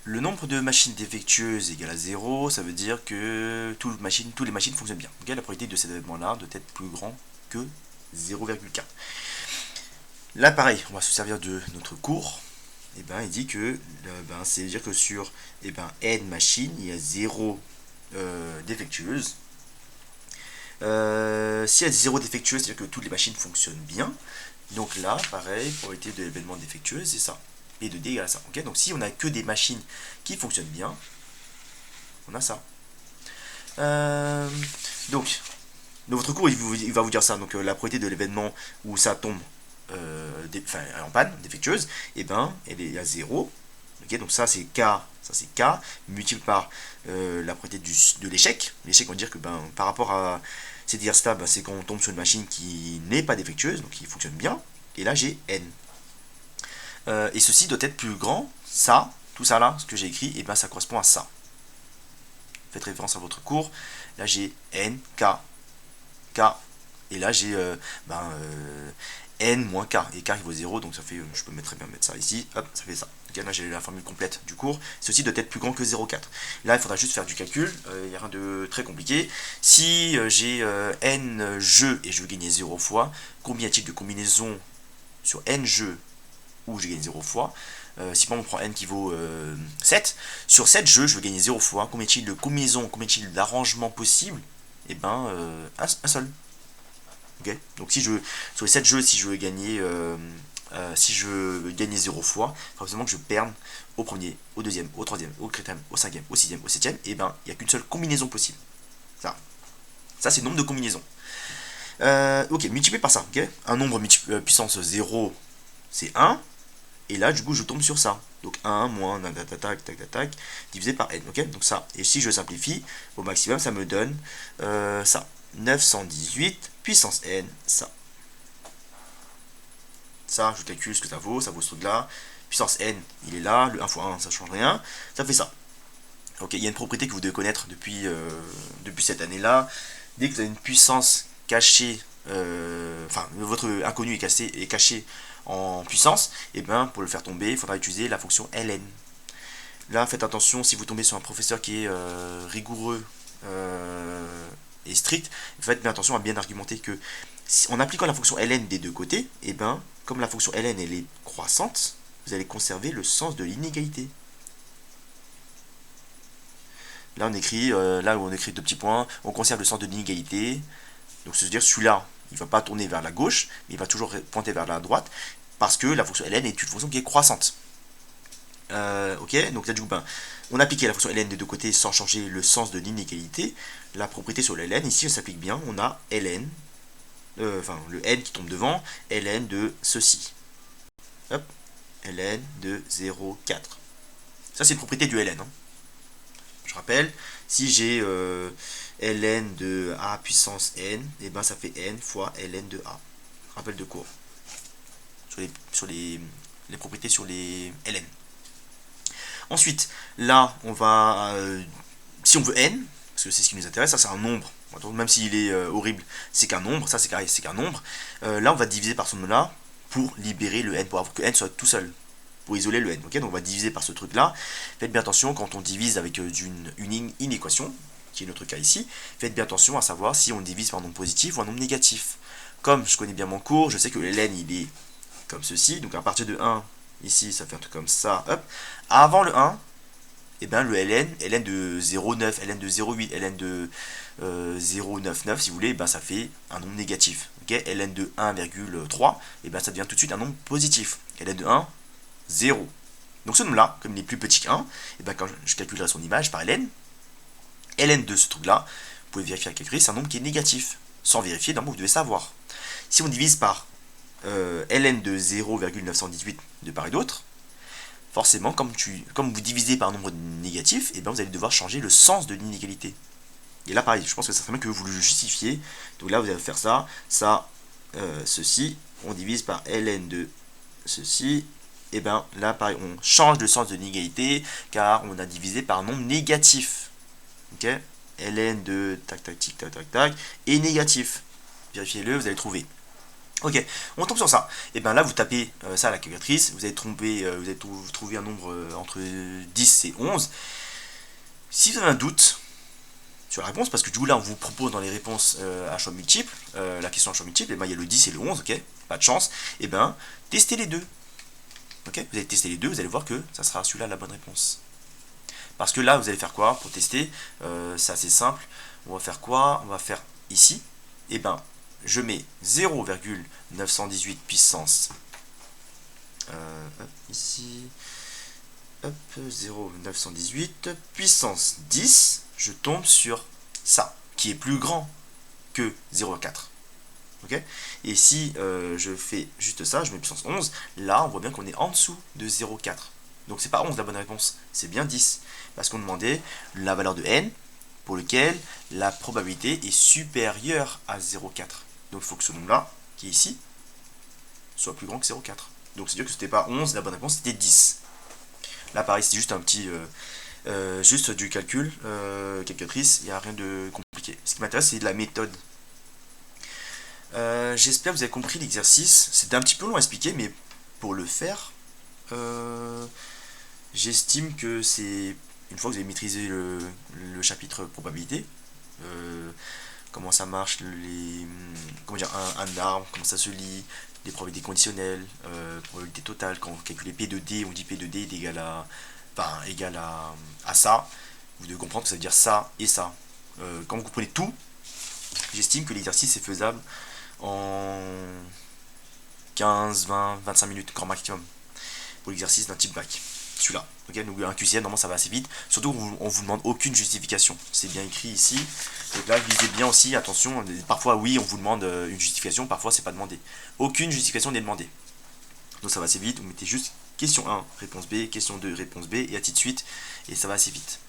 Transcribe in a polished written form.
le nombre de machines défectueuses égale à 0, ça veut dire que toutes les machines fonctionnent bien. Okay, la probabilité de cet événement-là doit être plus grand que 0,4. Là, pareil, on va se servir de notre cours. Et ben, il dit que c'est-à-dire que sur n machines, il y a 0 défectueuse. S'il y a 0 défectueuse, c'est-à-dire que toutes les machines fonctionnent bien. Donc là, pareil, probabilité de l'événement défectueux, c'est ça. P de D égale à ça. Okay, donc si on a que des machines qui fonctionnent bien, on a ça. Donc, dans votre cours, il va vous dire ça. Donc la probabilité de l'événement où ça tombe en panne, défectueuse, et elle est à 0. Okay, donc ça c'est K, multiplié par la probabilité de l'échec. L'échec, on va dire que par rapport à c'est-à-dire stable, c'est quand on tombe sur une machine qui n'est pas défectueuse, donc qui fonctionne bien. Et là j'ai N. Et ceci doit être plus grand, ça, tout ça là, ce que j'ai écrit, et ça correspond à ça. Faites référence à votre cours. Là j'ai N, K, K. Et là j'ai N moins K. Et K il vaut 0, donc ça fait, je peux très bien mettre ça ici, hop, ça fait ça. Okay, là j'ai la formule complète du cours. Ceci doit être plus grand que 0,4. Là il faudra juste faire du calcul, il n'y a rien de très compliqué. Si j'ai N jeux et je veux gagner 0 fois, combien y a-t-il de combinaisons sur N jeux où je gagne 0 fois? Si par exemple on prend N qui vaut 7, sur 7 jeux je veux gagner 0 fois, combien y a-t-il de combinaisons, combien y a-t-il d'arrangements possibles? Et un seul. Okay, donc si sur les 7 jeux, si je veux gagner si je veux gagner 0 fois, forcément que je perde au premier, au deuxième, au troisième, au quatrième, au cinquième, au sixième, au septième, et il n'y a qu'une seule combinaison possible. Ça c'est le nombre de combinaisons. Ok, multiplié par ça. Okay, un nombre puissance 0, c'est 1. Et là, du coup, je tombe sur ça. Donc 1 moins tac, divisé par n. Ok, donc ça. Et si je simplifie au maximum, ça me donne ça. 918 puissance n, ça. Ça, je calcule ce que ça vaut ce truc-là. Puissance n, il est là. Le 1 fois 1, ça ne change rien. Ça fait ça. Ok, il y a une propriété que vous devez connaître depuis cette année-là. Dès que vous avez une puissance cachée, votre inconnu est caché en puissance, et pour le faire tomber, il faudra utiliser la fonction ln. Là, faites attention, si vous tombez sur un professeur qui est rigoureux et strict, faites bien attention à bien argumenter que en appliquant la fonction ln des deux côtés, comme la fonction ln elle est croissante, vous allez conserver le sens de l'inégalité. Là, là où on écrit deux petits points, on conserve le sens de l'inégalité. Donc, c'est-à-dire celui-là, il ne va pas tourner vers la gauche, mais il va toujours pointer vers la droite, parce que la fonction ln est une fonction qui est croissante. Ok, donc là du coup, on appliquait la fonction ln des deux côtés sans changer le sens de l'inégalité. La propriété sur le ln, ici, elle s'applique bien. On a ln, le n qui tombe devant, ln de ceci. Hop, ln de 0,4. Ça, c'est une propriété du ln. Hein. Je rappelle, si j'ai ln de a puissance n, et ça fait n fois ln de a. Rappel de cours. Sur les propriétés sur les ln. Ensuite, là, on va, si on veut n, parce que c'est ce qui nous intéresse, ça c'est un nombre, même s'il est horrible, c'est qu'un nombre, ça c'est carré, c'est qu'un nombre. Là, on va diviser par ce nombre-là pour libérer le n, pour avoir que n soit tout seul, pour isoler le n. Okay, donc on va diviser par ce truc-là. Faites bien attention quand on divise avec une équation, qui est notre cas ici, faites bien attention à savoir si on divise par un nombre positif ou un nombre négatif. Comme je connais bien mon cours, je sais que ln il est comme ceci, donc à partir de 1, ici ça fait un truc comme ça, hop. Avant le 1, le ln de 0,9, ln de 0,8, ln de 0,99 si vous voulez, ça fait un nombre négatif. Okay, ln de 1,3, ça devient tout de suite un nombre positif. ln de 1, 0. Donc ce nombre-là, comme il est plus petit qu'1, quand je calculerai son image par ln de ce truc-là, vous pouvez vérifier avec calculer, c'est un nombre qui est négatif. Sans vérifier, d'abord vous devez savoir. Si on divise par ln de 0,918 de part et d'autre, forcément, comme vous divisez par un nombre négatif, vous allez devoir changer le sens de l'inégalité. Et là, pareil, je pense que ça serait bien que vous le justifiez. Donc là, vous allez faire ça, ceci, on divise par ln de ceci, là, pareil, on change le sens de l'inégalité, car on a divisé par un nombre négatif. Ok, ln de tac, tac, tic, tac, tac, tac, est négatif. Vérifiez-le, vous allez trouver. Ok, on tombe sur ça. Et bien là, vous tapez ça à la calculatrice, vous allez trouver un nombre entre 10 et 11. Si vous avez un doute sur la réponse, parce que du coup là, on vous propose dans les réponses à choix multiple, la question à choix multiple, et ben il y a le 10 et le 11, ok, pas de chance. Et ben, testez les deux. Ok, vous allez tester les deux, vous allez voir que ça sera celui-là la bonne réponse. Parce que là, vous allez faire quoi pour tester c'est assez simple. On va faire quoi? On va faire ici. Et ben, je mets 0,918 puissance. Hop, ici. Hop, 0,918 puissance 10. Je tombe sur ça, qui est plus grand que 0,4. Ok, et si je fais juste ça, je mets puissance 11, là on voit bien qu'on est en dessous de 0,4. Donc c'est pas 11 la bonne réponse, c'est bien 10. Parce qu'on demandait la valeur de n pour lequel la probabilité est supérieure à 0,4. Donc il faut que ce nombre-là, qui est ici, soit plus grand que 0,4. Donc c'est-à-dire que c'était pas 11, la bonne réponse c'était 10. Là pareil, c'est juste un petit... juste du calcul, calculatrice, il n'y a rien de compliqué. Ce qui m'intéresse c'est de la méthode. J'espère que vous avez compris l'exercice. C'était un petit peu long à expliquer, mais pour le faire, j'estime que c'est une fois que vous avez maîtrisé le chapitre probabilité, comment ça marche, comment dire, un arbre, comment ça se lit, les probabilités conditionnelles, probabilité totale, quand vous calculez P de D, on dit P de D est égal à, enfin, égal à ça, vous devez comprendre que ça veut dire ça et ça. Quand vous comprenez tout, j'estime que l'exercice est faisable en 15, 20, 25 minutes, grand maximum, pour l'exercice d'un type bac. Celui-là. Ok, donc un QCM, normalement ça va assez vite. Surtout on vous demande aucune justification. C'est bien écrit ici. Donc là, lisez bien aussi, attention, parfois oui, on vous demande une justification, parfois c'est pas demandé. Aucune justification n'est demandée. Donc ça va assez vite, vous mettez juste question 1, réponse B, question 2, réponse B, et ainsi de suite, et ça va assez vite.